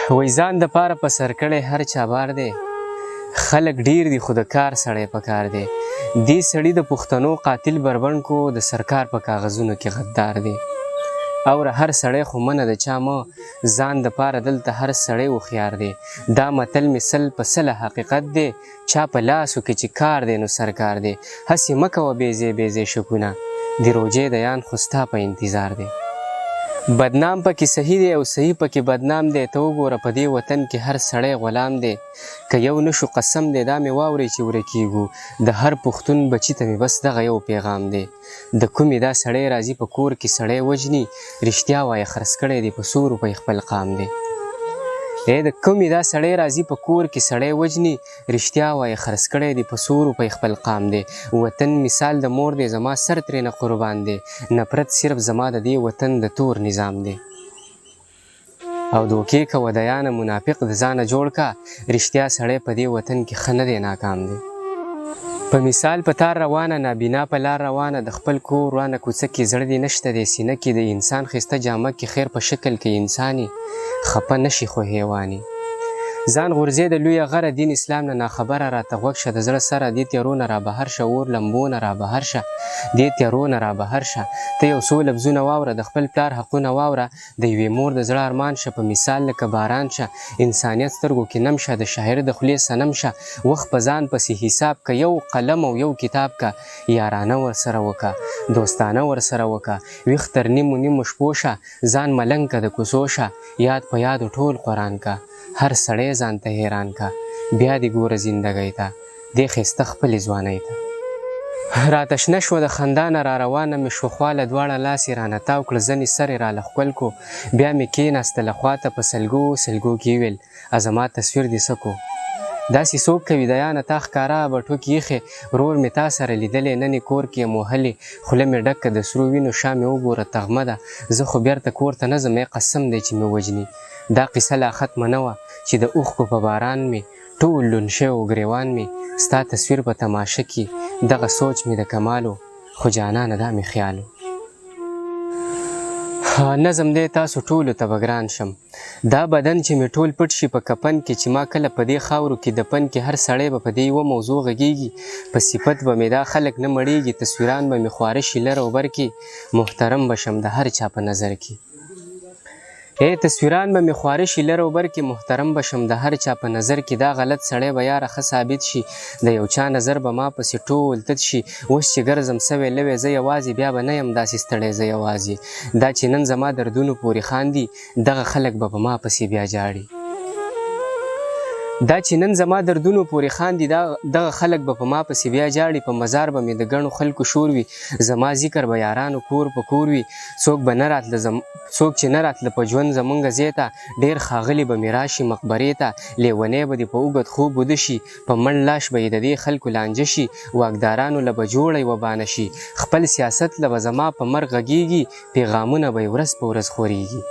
وای ځان دپاره په سر کړی هر چا بار دی، خلک ډیر دي خو د کار سړی په کار دی. دې سړي د پښتنو قاتل بربنډ کو، د سرکار په کاغذونو کې غدار دی. اوره هر سړی خو منه د چا مه، ځان دپاره دلته هر سړی هوښیار دی. دا متل مې سل په سله حقیقت دی، چا په لاسو کې چې کار دی نو سرکار دی. هسې مه کوه بېځې بېځې شکونه، د روجې د یان خو ستا په انتظار دی. بدنام پکې صحیح دی او صحیح پکې بدنام دی. ته وګوره په دې وطن کې هر سړی غلام دی. که یو نشو قسم دی دا مې واورئ چې ورکېږو، د هر پښتون بچي ته مې بس دغه یو پیغام دی. د کومې دا سړی راځي په کور کې سړی وژني، رښتیا وایه خرڅ کړی دی په څو روپۍ خپل قام دی. د کومې دا سړی راځي په کور کې سړی وژني، رښتیا وایه خرڅ کړی دی په څو روپۍ خپل قام دی. وطن مثال د مور دی زما سر ترېنه قربان دی، نفرت صرف زما د دې وطن د تور نظام دی. او دوکې کوه د یانه منافق د ځانه جوړ کا، رښتیا سړی په دې وطن کې ښه نه دی ناکام دی. په مثال په تار روانه نابینا په لار روانه، د خپل کور روانه کوڅه کې زړه دې نشته دی سینه کې، د انسان ښایسته جامه کې خیر په شکل کې انساني، خفه نشي خو حیواني. ځان غورځې د لویه غره دین اسلام نه ناخبره راته غوږ شه، د زړه سره دې تیارو نه رابهر شه، اور لمبو نه رابهر شه، دې تیارو نه رابهر شه. ته یو څو لفظونه واوره، د خپل پلار حقونه واوره، د یوې مور د زړه ارمان شه، په مثال لکه باران شه. انسانیت سترګو کې نم شه، د شاعر د خولې صنم شه. وخت په ځان پسې حساب که، یو قلم او یو کتاب که، یارانه ورسره وکه، دوستانه ورسره وکه. ویښ تر نیمو نیمو شپو شه، ځان ملنګ که د کوڅو شه، یاد په یادو ټول قرآن که. هر سړی ځان ته حیران کا، بیا دې ګوره زندګۍ ته، دې ښایسته خپلې ځوانۍ ته. راته شنه شوه د خندا نه را روانه مې شوخواله دواړه لاس یې رانه تاو کړه، ځنې سر یې راله ښکل کو. بیا مې کېناستله خواته په سلګو سلګو کې ویل زما تصویر دې څه کو. داسې څوک کوي د یانه تا ښکاره بټوک ایښې، ورور مې تا سره لیدلی نن یې کور کې یم وهلې، خوله مې ډکه د سرو وینو شا مې وګوره تغمه ده، زه خو بیرته کور ته نه ځم قسم دی چې مې وژني. دا قصه لا ختمه نه وه چې د اوښکو په باران مې ټول لوند شوی ګریوان مې ستا تصویر په تماشه کې، دغه سوچ مې د کمالو خو جانانه دا مې خیالو. نظم دی تاسو ټولو ته به ګران شم، دا بدن چې مې ټول پټ شي په کفن کې، چې ما کله په دې خاورو کې دفن کې، هر سړی به په دې یوه موضوع غږیږي، په صفت به مې دا خلک نه مړیږي، تصویران به مې خواره شي لر او بر کې، محترم به شم د هر چا په نظر کې. تصویران به مې خواره شي لر او بر کې، محترم به شم د هر چا په نظر کې، دا غلط سړی به یاره ښه ثابت شي، د یو چا نظر به ما پسې ټول تت شي. اوس چې ګرځم سوی لوی زه یوازې، بیا به نه یم داسې ستړی زه یوازې، دا چې نن زما دردونو پورې خاندي، دغه خلک به په ما پسې بیا جاړي. دا چې نن زما دردونو پورې خاندي، دغه خلک به په ما پسې بیا جاړي، په مزار به مې د ګڼو خلکو شور وي، زما ذکر به یارانو کور په کور وي، څوک چې نه راتله په ژوند زمونږ ځای ته، ډېر ښاغلي به مې راشي مقبرې ته، لیونی به دې په اوږد خوب وده شي، په مړ لاش به یې د دې خلکو لانجه شي، واکدارانو له به جوړه یوه بانه شي، خپل سیاست له به زما په مرګ غږیږي، پیغامونه به یې ورځ په ورځ خورېږي.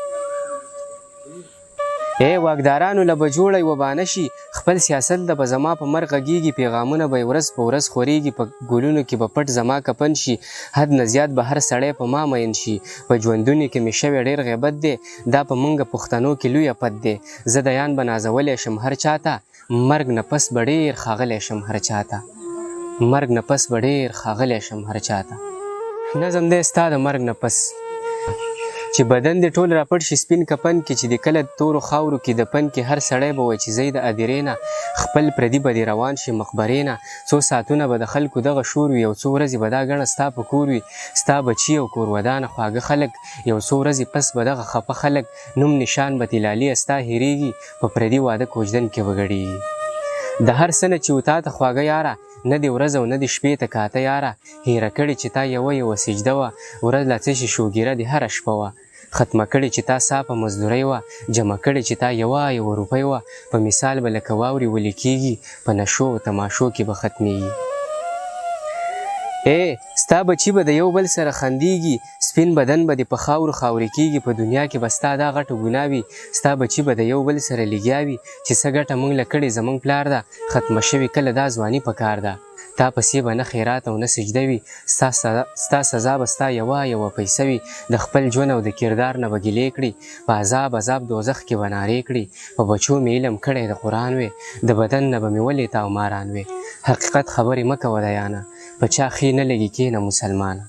واکدارانو له به جوړه یوه بانه شي، خپل سیاست له به زما په مرګ غږیږي، پیغامونه به یې ورځ په ورځ خورېږي، په ګلونو کې به پټ زما کفن شي، حد نه زیات به هر سړی په ما مین شي، په ژوندونو کې مې شوی ډېر غیبت دی، دا په موږ پښتنو کې لوی افت دی، زه د یان به نازولی شم هر چاته، مرګ نه پس به ډېر ښاغلی شم هر چاته، مرګ نه پس به ډېر ښاغلی شم هر چاته. نظم دی ستا د مرګ نه پس چې بدن دې ټول راپټ شي سپین کفن کې، چې د کله تورو خاورو کې دفن کې، هر سړی به وایي چې زه د ادیرې نه، خپل پردي به دې روان شي مقبرې نه، څو ساعتونه به د خلکو دغه شور وي، یو څو ورځې به دا ګڼه ستا په کور وي، ستا بچي او کور ودانه خواږه خلک، یو څو ورځې پس به دغه خفه خلک، نوم نشان به طلالي ستا هېرېږي، په پردي واده کوژدن کې به ګډېږي. د هر څه نه چې و تا ته خواږه یاره، نه دې ورځ او نه دې شپې ته کاته یاره، هېره کړې چې تا یوه سجده وه، ورځ لا څه شي شوګیره دې هره شپه وه، ختمه کړې چې تا سا په مزدورۍ وه، جمع کړې چې تا یوه روپۍ وه، په مثال به لکه واورې ولې کېږي، په نشو او تماشو کې به ختمېږي. ستا بچي به د یو بل سره خندیږي، سپین بدن به دې په خاورو خاورې کیږي، په دنیا کې به ستا دا غټه ګناه وي، ستا بچي به د یو بل سره لګیا وي چې څه ګټه موږ له کړې زموږ پلار ده، ختمه شوې کله دا ځواني په کار ده. تا پسې به نه خیرات او نه سجده وي، ستا سزا به ستا یوه پیسه وي، د خپل ژوند او د کردار نه به ګیلې کړي، په عذاب دوزخ کې به نارې کړي، په بچو مې علم کړی د قرآن وې، د بدن نه به مې ولې تا او ماران وې. حقیقت خبرې مه کوه د یانه، په چا ښې نه لګي کښېنه مسلمانه.